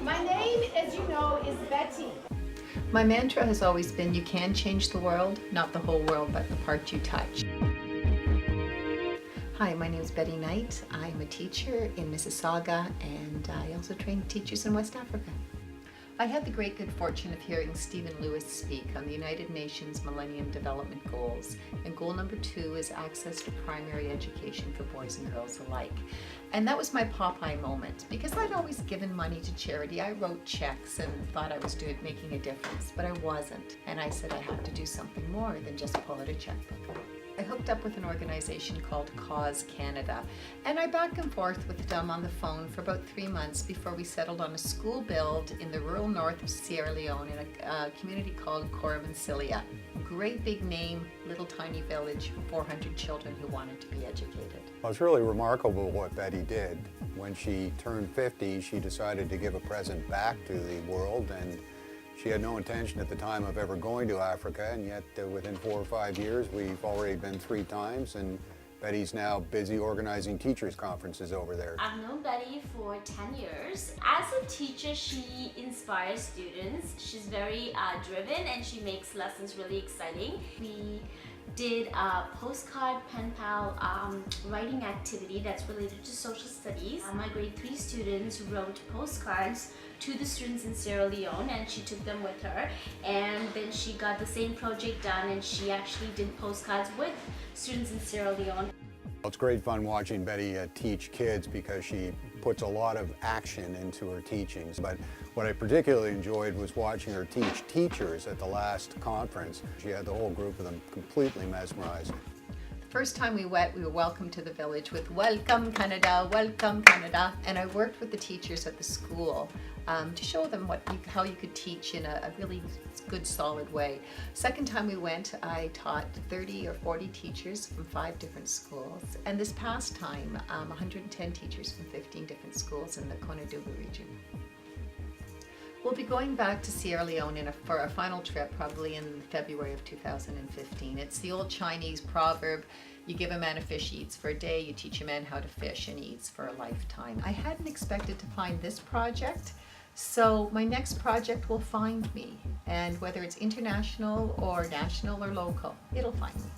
My name, as you know, is Betty. My mantra has always been, you can change the world, not the whole world, but the part you touch. Hi, my name is Betty Knight. I'm a teacher in Mississauga, and I also train teachers in West Africa. I had the great good fortune of hearing Stephen Lewis speak on the United Nations Millennium Development Goals, and goal number 2 is access to primary education for boys and girls alike. And that was my Popeye moment, because I'd always given money to charity. I wrote checks and thought I was making a difference, but I wasn't. And I said I have to do something more than just pull out a checkbook. I hooked up with an organization called Cause Canada, and I back and forth with them on the phone for about 3 months before we settled on a school build in the rural north of Sierra Leone in a community called Coromandel. Great big name, little tiny village, 400 children who wanted to be educated. Well, it's really remarkable what Betty did. When she turned 50, she decided to give a present back to the world, and she had no intention at the time of ever going to Africa, and yet within 4 or 5 years, we've already been 3 times, and Betty's now busy organizing teachers' conferences over there. I've known Betty for 10 years. As a teacher, she inspires students. She's very driven, and she makes lessons really exciting. We did a postcard pen pal writing activity that's related to social studies. My grade 3 students wrote postcards to the students in Sierra Leone, and she took them with her, and then she got the same project done, and she actually did postcards with students in Sierra Leone. It's great fun watching Betty teach kids because she puts a lot of action into her teachings. But what I particularly enjoyed was watching her teach teachers at the last conference. She had the whole group of them completely mesmerized. The first time we went, we were welcomed to the village with "Welcome Canada, welcome Canada," and I worked with the teachers at the school to show them how you could teach in a really good, solid way. Second time we went, I taught 30 or 40 teachers from 5 different schools, and this past time, 110 teachers from 15 different schools in the Konadugu region. We'll be going back to Sierra Leone for a final trip, probably in February of 2015. It's the old Chinese proverb, you give a man a fish, he eats for a day, you teach a man how to fish, and he eats for a lifetime. I hadn't expected to find this project, so my next project will find me, and whether it's international or national or local, it'll find me.